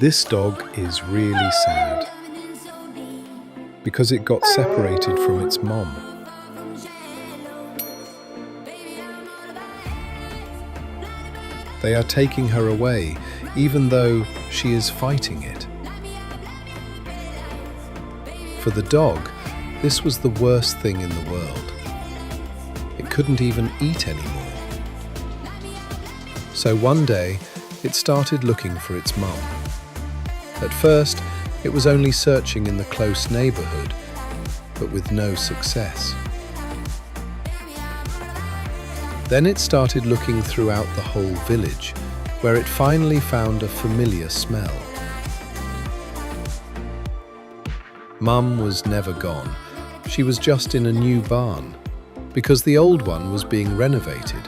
This dog is really sad because it got separated from its mom. They are taking her away, even though she is fighting it. For the dog, this was the worst thing in the world. It couldn't even eat anymore. So one day, it started looking for its mum. At first, it was only searching in the close neighborhood, but with no success. Then it started looking throughout the whole village, where it finally found a familiar smell. Mum was never gone. She was just in a new barn, because the old one was being renovated.